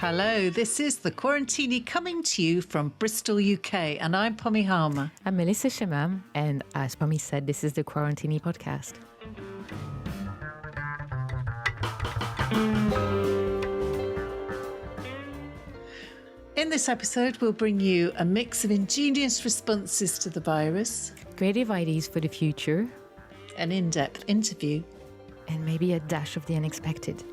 Hello, this is the Quarantini coming to you from Bristol, UK, and I'm Pommy Harmer. I'm Melissa Shamam, and as Pommy said, this is the Quarantini podcast. In this episode, we'll bring you a mix of ingenious responses to the virus, creative ideas for the future, an in-depth interview, and maybe a dash of the unexpected.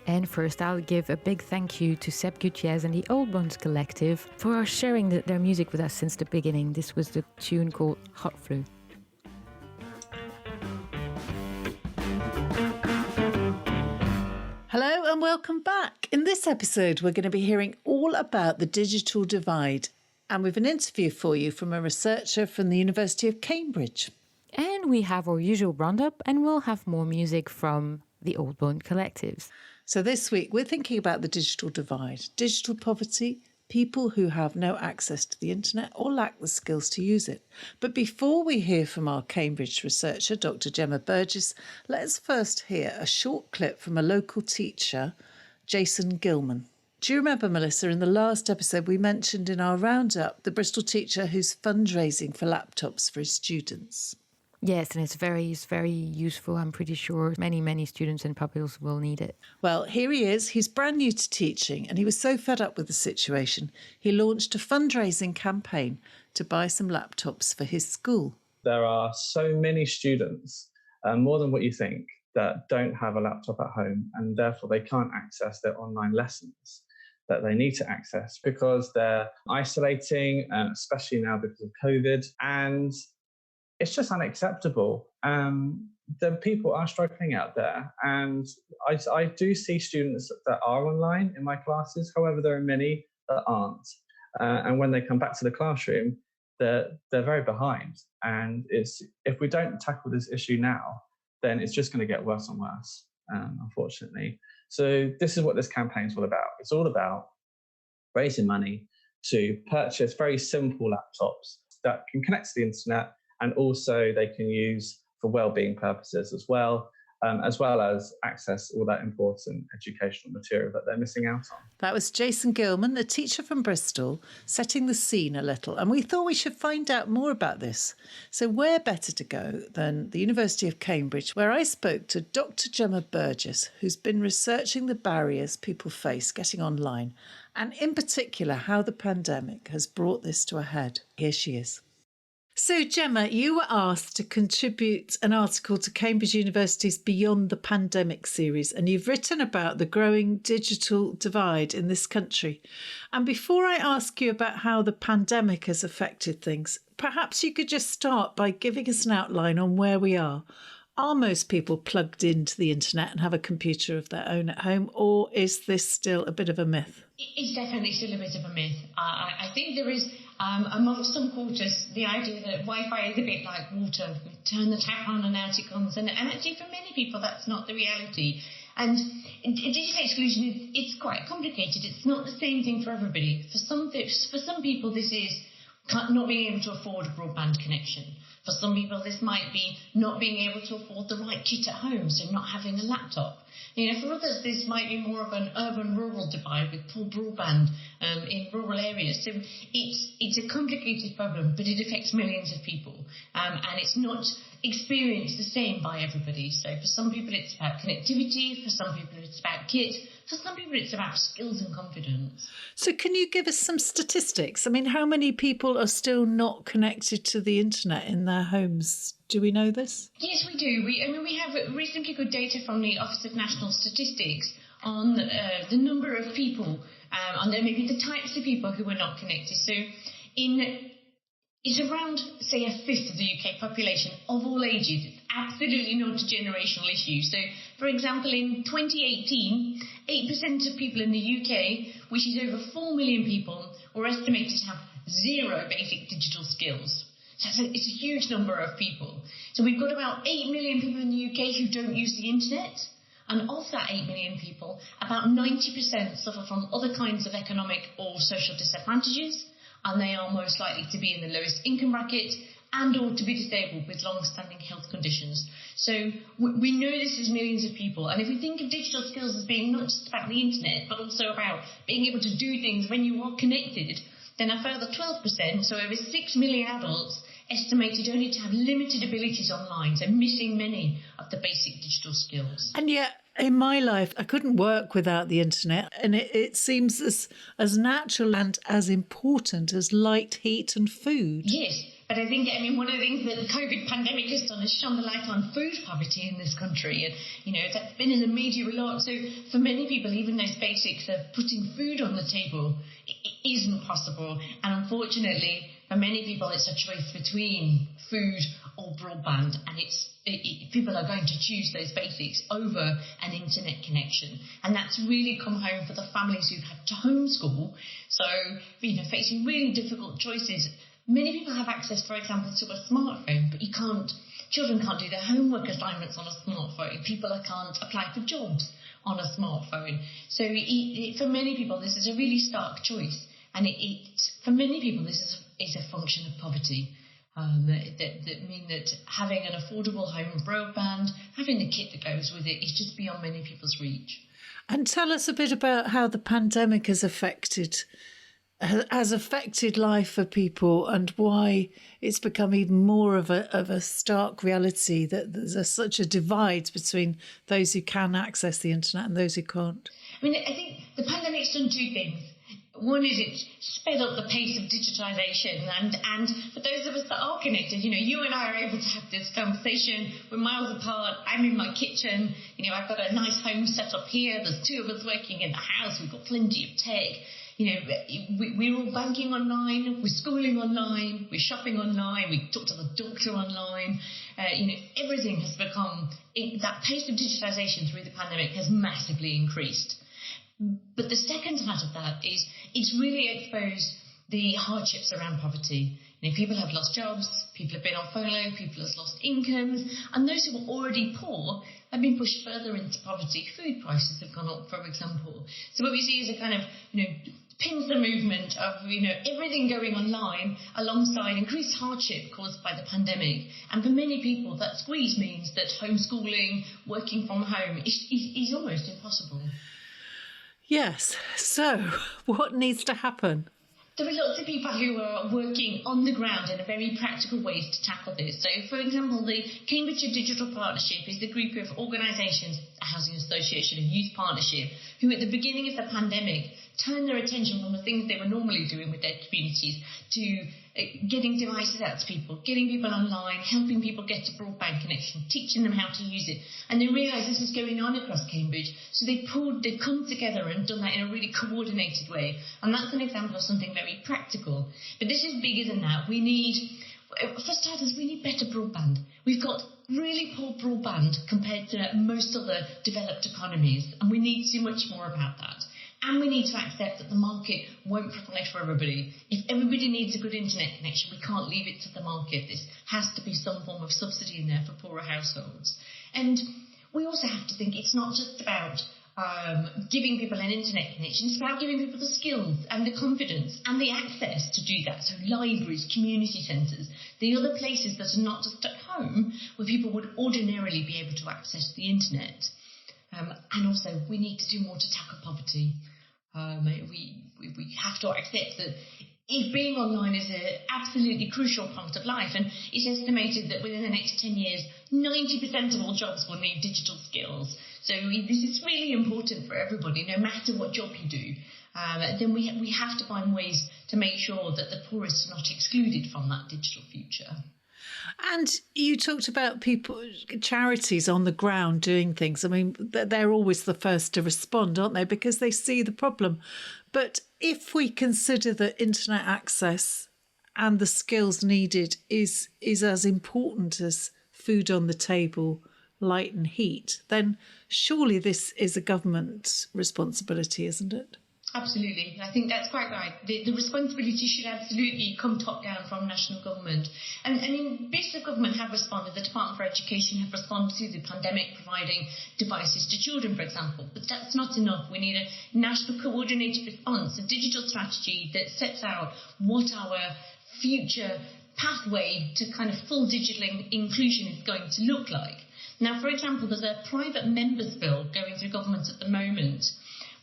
And first, I'll give a big thank you to Seb Gutiez and the Old Bones Collective for sharing their music with us since the beginning. This was the tune called Hot Flu. Hello and welcome back. In this episode, we're going to be hearing all about the digital divide. And we've an interview for you from a researcher from the University of Cambridge. And we have our usual roundup, and we'll have more music from the Old Bone Collectives. So this week, we're thinking about the digital divide, digital poverty, people who have no access to the internet or lack the skills to use it. But before we hear from our Cambridge researcher, Dr Gemma Burgess, let's first hear a short clip from a local teacher, Jason Gillman. Do you remember, Melissa, in the last episode we mentioned in our roundup the Bristol teacher who's fundraising for laptops for his students? Yes, and it's very useful. I'm pretty sure many students and pupils will need it. Well, here he is. He's brand new to teaching, and he was so fed up with the situation, he launched a fundraising campaign to buy some laptops for his school. There are so many students, more than what you think, that don't have a laptop at home, and therefore they can't access their online lessons that they need to access because they're isolating, especially now because of COVID. And it's just unacceptable. The people are struggling out there. And I do see students that are online in my classes. However, there are many that aren't. And when they come back to the classroom, they're very behind. And if we don't tackle this issue now, then it's just going to get worse and worse, unfortunately. So this is what this campaign is all about. It's all about raising money to purchase very simple laptops that can connect to the internet, and also they can use for well-being purposes as well as access all that important educational material that they're missing out on. That was Jason Gillman, a teacher from Bristol, setting the scene a little. And we thought we should find out more about this. So where better to go than the University of Cambridge, where I spoke to Dr Gemma Burgess, who's been researching the barriers people face getting online, and in particular how the pandemic has brought this to a head. Here she is. So, Gemma, you were asked to contribute an article to Cambridge University's Beyond the Pandemic series, and you've written about the growing digital divide in this country. And before I ask you about how the pandemic has affected things, perhaps you could just start by giving us an outline on where we are. Are most people plugged into the internet and have a computer of their own at home, or is this still a bit of a myth? It's definitely still a bit of a myth. I think there is, amongst some quarters, the idea that Wi-Fi is a bit like water. We turn the tap on and out it comes. And actually, for many people, that's not the reality. And digital exclusion, it's quite complicated. It's not the same thing for everybody. For some people, this is not being able to afford a broadband connection. For some people, this might be not being able to afford the right kit at home, so not having a laptop. For others, this might be more of an urban-rural divide with poor broadband in rural areas. So it's a complicated problem, but it affects millions of people. And it's not experienced the same by everybody. So for some people, it's about connectivity. For some people, it's about kit. For some people, it's about skills and confidence. So can you give us some statistics? I mean, how many people are still not connected to the internet in their homes? Do we know this? Yes, we do. We have reasonably good data from the Office of National Statistics on the number of people, and then maybe the types of people who are not connected. So it's around, say, a fifth of the UK population of all ages. It's absolutely not a generational issue. So, for example, in 2018, 8% of people in the UK, which is over 4 million people, were estimated to have zero basic digital skills. So it's a huge number of people. So we've got about 8 million people in the UK who don't use the internet. And of that 8 million people, about 90% suffer from other kinds of economic or social disadvantages, and they are most likely to be in the lowest income bracket and or to be disabled with long-standing health conditions. So we know this is millions of people. And if we think of digital skills as being not just about the internet, but also about being able to do things when you are connected, then a further 12%, so over 6 million adults, estimated only to have limited abilities online, so missing many of the basic digital skills. And yet, in my life, I couldn't work without the internet, and it seems as natural and as important as light, heat and food. Yes, but I think, one of the things that the COVID pandemic has done is shone the light on food poverty in this country. And, that's been in the media a lot. So for many people, even those basics of putting food on the table isn't possible. And unfortunately, for many people, it's a choice between food or broadband. And people are going to choose those basics over an internet connection. And that's really come home for the families who've had to homeschool. So, facing really difficult choices. Many people have access, for example, to a smartphone, but children can't do their homework assignments on a smartphone. People can't apply for jobs on a smartphone. So for many people, this is a really stark choice. And for many people, this is a function of poverty. That mean that having an affordable home broadband, having the kit that goes with it, is just beyond many people's reach. And tell us a bit about how the pandemic has affected life for people and why it's become even more of a stark reality that there's such a divide between those who can access the internet and those who can't. I think the pandemic's done two things. One is it's sped up the pace of digitisation, and for those of us that are connected, you and I are able to have this conversation. We're miles apart. I'm in my kitchen. I've got a nice home set up here. There's two of us working in the house. We've got plenty of tech. We're all banking online, we're schooling online, we're shopping online, we talk to the doctor online. Everything has become, that pace of digitisation through the pandemic has massively increased. But the second part of that is it's really exposed the hardships around poverty. People have lost jobs, people have been on furlough, people have lost incomes, and those who are already poor have been pushed further into poverty. Food prices have gone up, for example. So what we see is a kind of, pincer movement of, everything going online alongside increased hardship caused by the pandemic. And for many people, that squeeze means that homeschooling, working from home is almost impossible. Yes. So what needs to happen? There are lots of people who are working on the ground in a very practical ways to tackle this. So, for example, the Cambridgeshire Digital Partnership is the group of organisations, a housing association, a youth partnership, who at the beginning of the pandemic turned their attention from the things they were normally doing with their communities to getting devices out to people, getting people online, helping people get a broadband connection, teaching them how to use it. And they realised this was going on across Cambridge, so they've come together and done that in a really coordinated way. And that's an example of something very practical. But this is bigger than that. For starters, we need better broadband. We've got really poor broadband compared to most other developed economies, and we need to do much more about that. And we need to accept that the market won't provide for everybody. If everybody needs a good internet connection, we can't leave it to the market. This has to be some form of subsidy in there for poorer households. And we also have to think it's not just about giving people an internet connection. It's about giving people the skills and the confidence and the access to do that. So libraries, community centres, the other places that are not just at home where people would ordinarily be able to access the internet. And also, we need to do more to tackle poverty. We have to accept that if being online is an absolutely crucial part of life, and it's estimated that within the next 10 years, 90% of all jobs will need digital skills. So this is really important for everybody, no matter what job you do. Then we have to find ways to make sure that the poorest are not excluded from that digital future. And you talked about charities on the ground doing things. I mean, they're always the first to respond, aren't they? Because they see the problem. But if we consider that internet access and the skills needed is as important as food on the table, light and heat, then surely this is a government responsibility, isn't it? Absolutely. I think that's quite right. The responsibility should absolutely come top down from national government. And bits of government have responded. The Department for Education have responded to the pandemic, providing devices to children, for example. But that's not enough. We need a national coordinated response, a digital strategy that sets out what our future pathway to kind of full digital inclusion is going to look like. Now, for example, there's a private members bill going through government at the moment,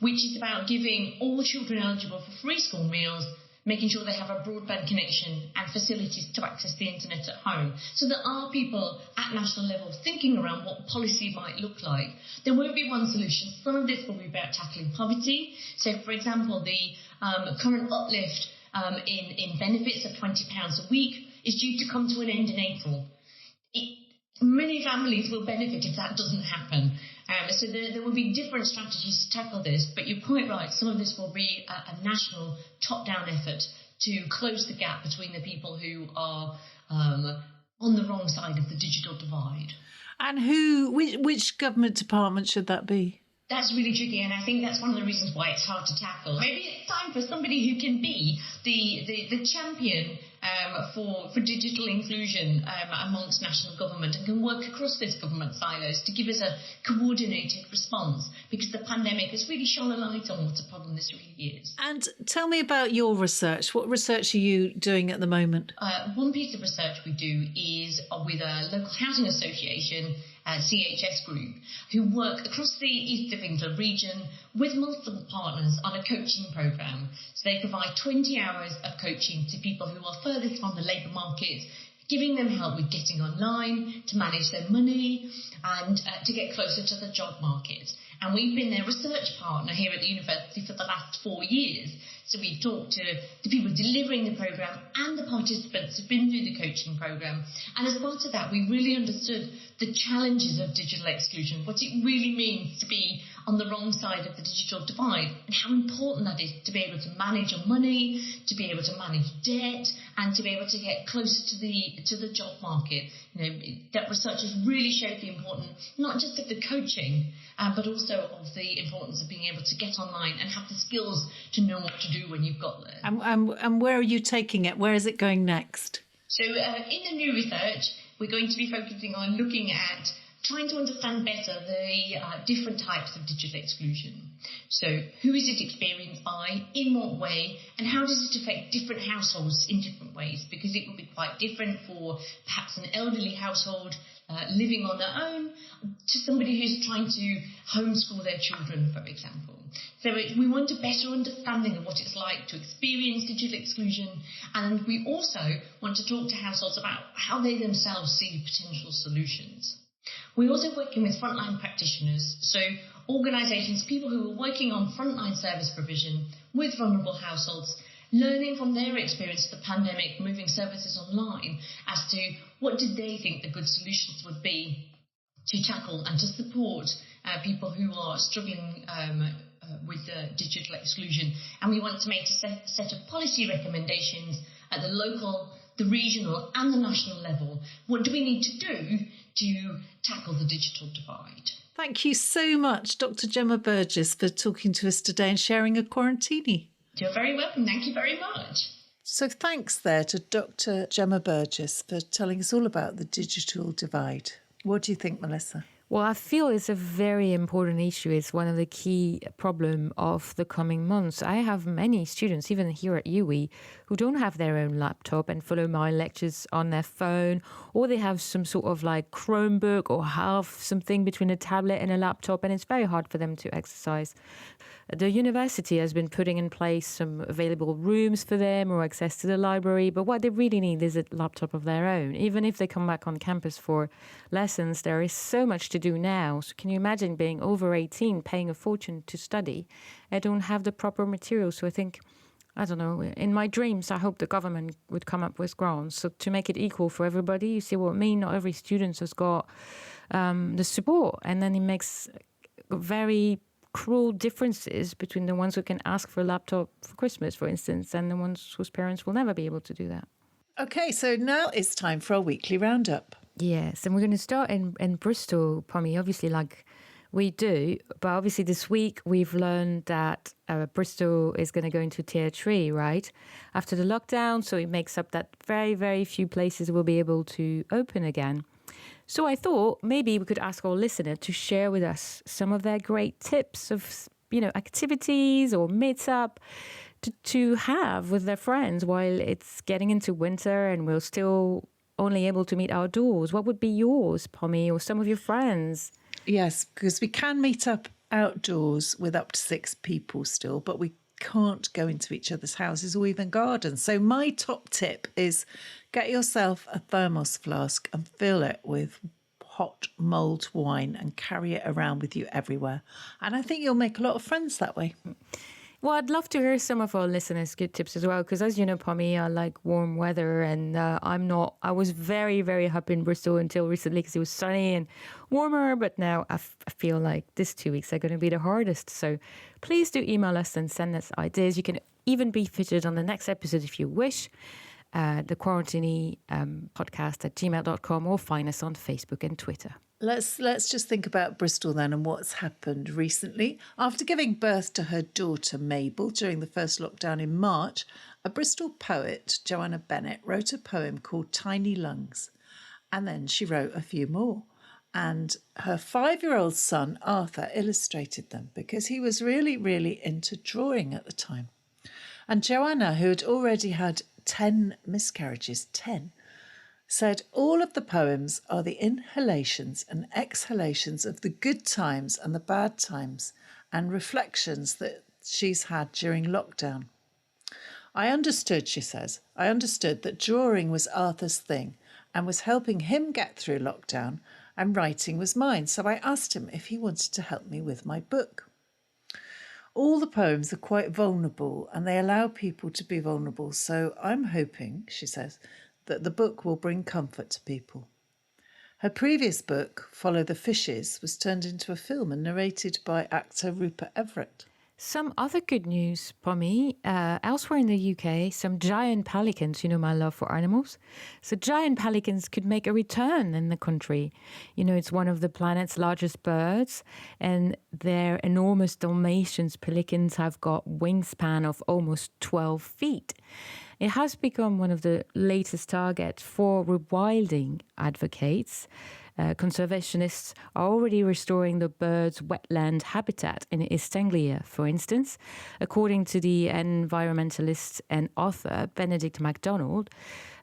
which is about giving all children eligible for free school meals, making sure they have a broadband connection and facilities to access the internet at home. So there are people at national level thinking around what policy might look like. There won't be one solution. Some of this will be about tackling poverty. So, for example, the current uplift in benefits of £20 a week is due to come to an end in April. Many families will benefit if that doesn't happen. So there will be different strategies to tackle this, but you're quite right. Some of this will be a national top-down effort to close the gap between the people who are on the wrong side of the digital divide. And which government department should that be? That's really tricky, and I think that's one of the reasons why it's hard to tackle. Maybe it's time for somebody who can be the champion for digital inclusion amongst national government and can work across those government silos to give us a coordinated response, because the pandemic has really shone a light on what a problem this really is. And tell me about your research. What research are you doing at the moment? One piece of research we do is with a local housing association, CHS group, who work across the East of England region with multiple partners on a coaching programme. So they provide 20 hours of coaching to people who are furthest from the labour market, giving them help with getting online, to manage their money, and to get closer to the job market. And we've been their research partner here at the university for the last 4 years. So we've talked to the people delivering the programme and the participants who've been through the coaching programme. And as part of that, we really understood the challenges of digital exclusion, what it really means to be on the wrong side of the digital divide, and how important that is to be able to manage your money, to be able to manage debt, and to be able to get closer to the job market. That research has really showed the importance, not just of the coaching, but also of the importance of being able to get online and have the skills to know what to do when you've got there. And where are you taking it? Where is it going next? So in the new research, we're going to be focusing on looking at trying to understand better the different types of digital exclusion. So who is it experienced by, in what way, and how does it affect different households in different ways? Because it will be quite different for perhaps an elderly household living on their own to somebody who's trying to homeschool their children, for example. So we want a better understanding of what it's like to experience digital exclusion, and we also want to talk to households about how they themselves see potential solutions. We're also working with frontline practitioners, so organisations, people who are working on frontline service provision with vulnerable households, learning from their experience of the pandemic, moving services online, as to what did they think the good solutions would be to tackle and to support people who are struggling with digital exclusion. And we want to make a set of policy recommendations at the local, the regional and the national level. What do we need to do to tackle the digital divide? Thank you so much, Dr Gemma Burgess, for talking to us today and sharing a Quarantini. You're very welcome. Thank you very much. So thanks there to Dr Gemma Burgess for telling us all about the digital divide. What do you think, Melissa? Well, I feel it's a very important issue. It's one of the key problems of the coming months. I have many students, even here at UWE, who don't have their own laptop and follow my lectures on their phone, or they have some sort of like Chromebook or have something between a tablet and a laptop, and it's very hard for them to exercise. The university has been putting in place some available rooms for them or access to the library, but what they really need is a laptop of their own. Even if they come back on campus for lessons, there is so much to do now. So can you imagine being over 18, paying a fortune to study? I don't have the proper materials. So I think, I don't know, in my dreams, I hope the government would come up with grants so to make it equal for everybody. You see what I mean? Not every student has got the support, and then it makes very cruel differences between the ones who can ask for a laptop for Christmas, for instance, and the ones whose parents will never be able to do that. Okay, so now it's time for our weekly roundup. Yes, and we're going to start in Bristol, Pommy. Obviously, like We do, but obviously this week we've learned that Bristol is going to go into tier 3, right? After the lockdown, so it makes up that very, very few places will be able to open again. So I thought maybe we could ask our listener to share with us some of their great tips of, activities or meetup to have with their friends while it's getting into winter and we're still only able to meet outdoors. What would be yours, Pommy, or some of your friends? Yes, because we can meet up outdoors with up to 6 people still, but we can't go into each other's houses or even gardens. So my top tip is get yourself a thermos flask and fill it with hot mulled wine and carry it around with you everywhere. And I think you'll make a lot of friends that way. Well, I'd love to hear some of our listeners' good tips as well, because as you know, Pommy, I like warm weather, and I was very, very happy in Bristol until recently because it was sunny and warmer, but now I feel like these 2 weeks are going to be the hardest. So please do email us and send us ideas. You can even be featured on the next episode if you wish. The Quarantini podcast at gmail.com, or find us on Facebook and Twitter. Let's just think about Bristol then and what's happened recently. After giving birth to her daughter Mabel during the first lockdown in March, a Bristol poet, Joanna Bennett, wrote a poem called Tiny Lungs. And then she wrote a few more. And her 5-year-old son, Arthur, illustrated them because he was really, really into drawing at the time. And Joanna, who had already had 10 miscarriages, 10, said all of the poems are the inhalations and exhalations of the good times and the bad times and reflections that she's had during lockdown. I understood, she says, that drawing was Arthur's thing and was helping him get through lockdown, and writing was mine. So I asked him if he wanted to help me with my book. All the poems are quite vulnerable and they allow people to be vulnerable. So I'm hoping, she says, that the book will bring comfort to people. Her previous book, Follow the Fishes, was turned into a film and narrated by actor Rupert Everett. Some other good news, Pommy. Elsewhere in the UK, some giant pelicans, my love for animals. So giant pelicans could make a return in the country. It's one of the planet's largest birds, and their enormous Dalmatians pelicans have got wingspan of almost 12 feet. It has become one of the latest targets for rewilding advocates. Conservationists are already restoring the bird's wetland habitat in East Anglia, for instance. According to the environmentalist and author Benedict MacDonald,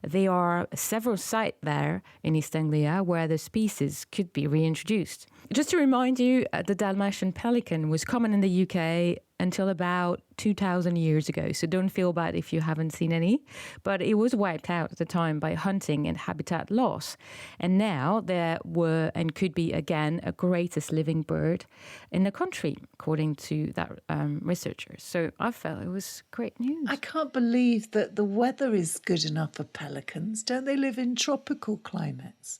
there are several sites there in East Anglia where the species could be reintroduced. Just to remind you, the Dalmatian pelican was common in the UK until about 2,000 years ago, so don't feel bad if you haven't seen any. But it was wiped out at the time by hunting and habitat loss. And now there were and could be again a greatest living bird in the country, according to that researchers. So I felt it was great news. I can't believe that the weather is good enough for pelicans. Don't they live in tropical climates?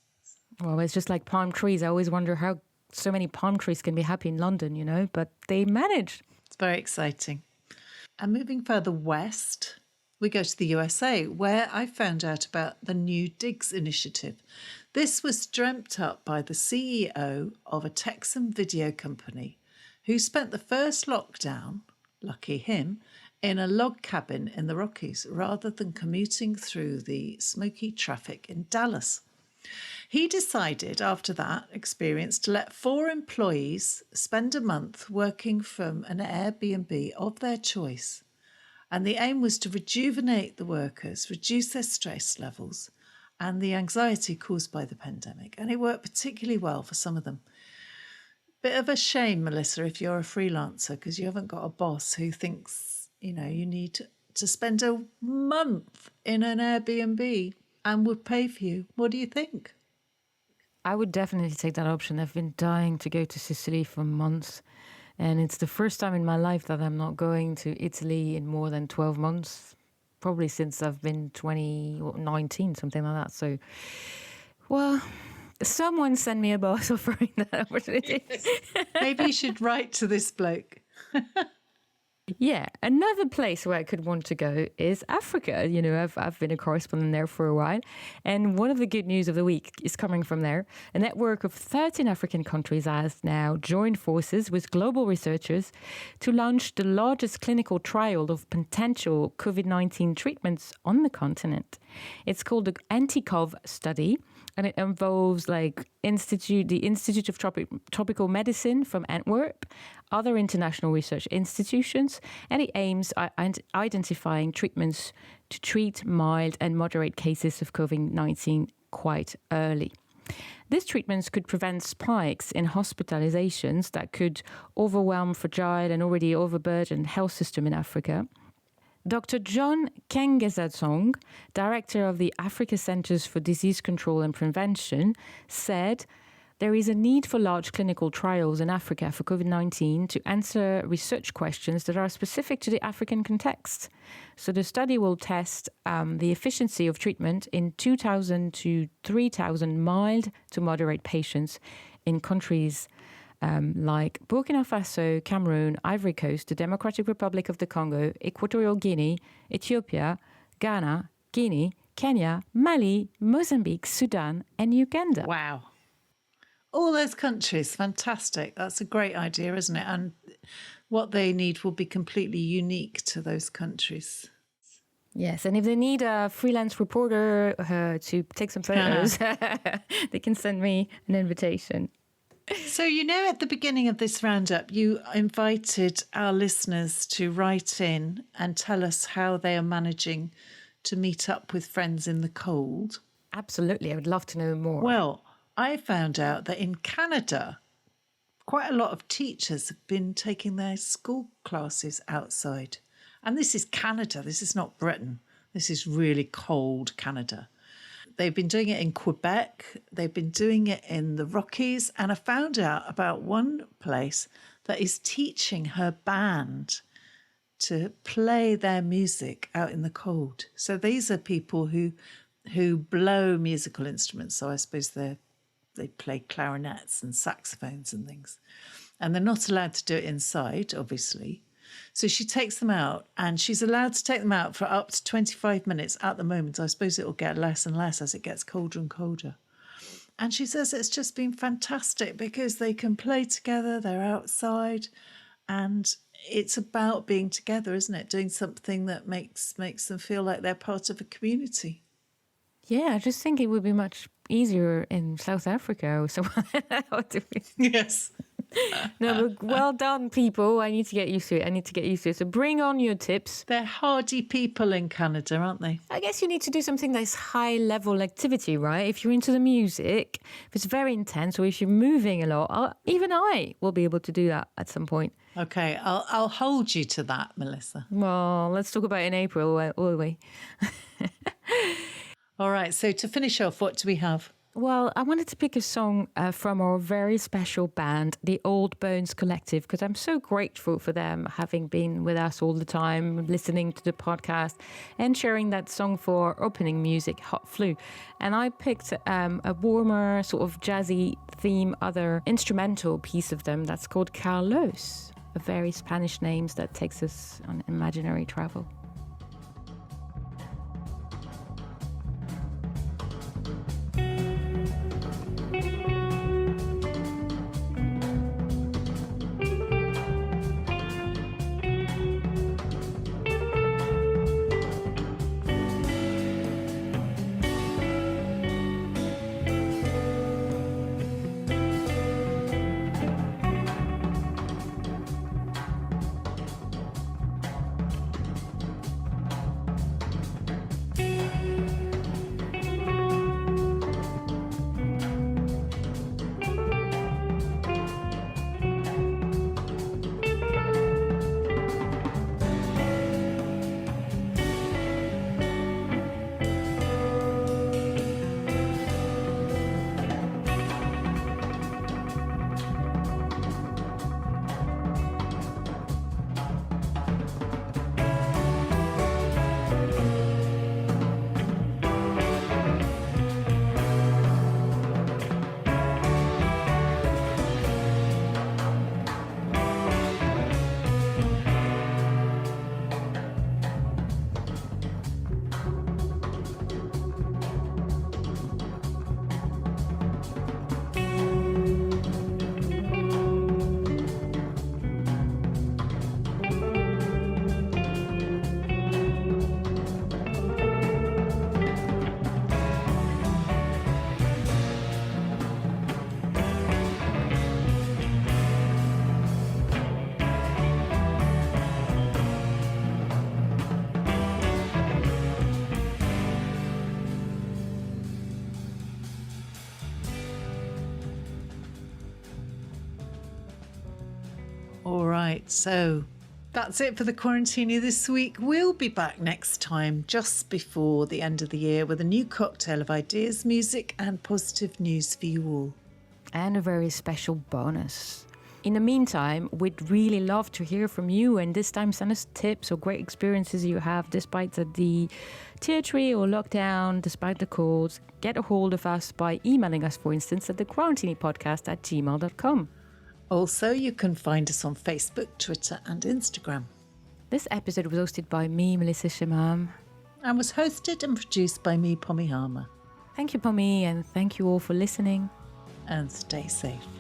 Well, it's just like palm trees. I always wonder how so many palm trees can be happy in London, but they managed. It's very exciting. And moving further west, we go to the USA, where I found out about the new Digs initiative. This was dreamt up by the CEO of a Texan video company who spent the first lockdown, lucky him, in a log cabin in the Rockies rather than commuting through the smoky traffic in Dallas. He decided after that experience to let 4 employees spend a month working from an Airbnb of their choice. And the aim was to rejuvenate the workers, reduce their stress levels and the anxiety caused by the pandemic. And it worked particularly well for some of them. Bit of a shame, Melissa, if you're a freelancer, because you haven't got a boss who thinks, you need to spend a month in an Airbnb and would pay for you. What do you think? I would definitely take that option. I've been dying to go to Sicily for months. And it's the first time in my life that I'm not going to Italy in more than 12 months, probably since I've been 2019, something like that. So, well, someone send me a boss offering that opportunity. Maybe you should write to this bloke. Yeah, another place where I could want to go is Africa. You know, I've been a correspondent there for a while. And one of the good news of the week is coming from there. A network of 13 African countries has now joined forces with global researchers to launch the largest clinical trial of potential COVID-19 treatments on the continent. It's called the Anti-Cov study. And it involves like the Institute of Tropical Medicine from Antwerp, other international research institutions, and it aims at identifying treatments to treat mild and moderate cases of COVID-19 quite early. These treatments could prevent spikes in hospitalizations that could overwhelm fragile and already overburdened health system in Africa. Dr. John Kengesetsong, director of the Africa Centers for Disease Control and Prevention, said there is a need for large clinical trials in Africa for COVID-19 to answer research questions that are specific to the African context. So the study will test the efficiency of treatment in 2,000 to 3,000 mild to moderate patients in countries like Burkina Faso, Cameroon, Ivory Coast, the Democratic Republic of the Congo, Equatorial Guinea, Ethiopia, Ghana, Guinea, Kenya, Mali, Mozambique, Sudan, and Uganda. Wow. All those countries, fantastic. That's a great idea, isn't it? And what they need will be completely unique to those countries. Yes, and if they need a freelance reporter to take some photos, they can send me an invitation. So, you know, at the beginning of this roundup, you invited our listeners to write in and tell us how they are managing to meet up with friends in the cold. Absolutely. I would love to know more. Well, I found out that in Canada, quite a lot of teachers have been taking their school classes outside. And this is Canada. This is not Britain. This is really cold Canada. They've been doing it in Quebec. They've been doing it in the Rockies. And I found out about one place that is teaching her band to play their music out in the cold. So these are people who blow musical instruments. So I suppose they play clarinets and saxophones and things. And they're not allowed to do it inside, obviously. So she takes them out, and she's allowed to take them out for up to 25 minutes at the moment. I suppose it will get less and less as it gets colder and colder. And she says it's just been fantastic because they can play together, they're outside, and it's about being together, isn't it? Doing something that makes them feel like they're part of a community. Yeah, I just think it would be much easier in South Africa or somewhere. Yes. No, but well done, people. I need to get used to it. So bring on your tips. They're hardy people in Canada, aren't they? I guess you need to do something that's high-level activity, right? If you're into the music, if it's very intense, or if you're moving a lot, even I will be able to do that at some point. Okay, I'll hold you to that, Melissa. Well, let's talk about it in April, will we? All right, so to finish off, what do we have? Well, I wanted to pick a song from our very special band, the Old Bones Collective, because I'm so grateful for them having been with us all the time, listening to the podcast and sharing that song for our opening music, Hot Flu. And I picked a warmer, sort of jazzy theme, other instrumental piece of them that's called Carlos, a very Spanish name that takes us on imaginary travel. right. So that's it for the Quarantini this week. We'll be back next time, just before the end of the year, with a new cocktail of ideas, music and positive news for you all. And a very special bonus. In the meantime, we'd really love to hear from you, and this time send us tips or great experiences you have despite the tier 3 or lockdown, despite the colds. Get a hold of us by emailing us, for instance, at thequarantinipodcast@gmail.com. Also, you can find us on Facebook, Twitter and Instagram. This episode was hosted by me, Melissa Shamam. And was hosted and produced by me, Pommy Harmer. Thank you, Pommy, and thank you all for listening. And stay safe.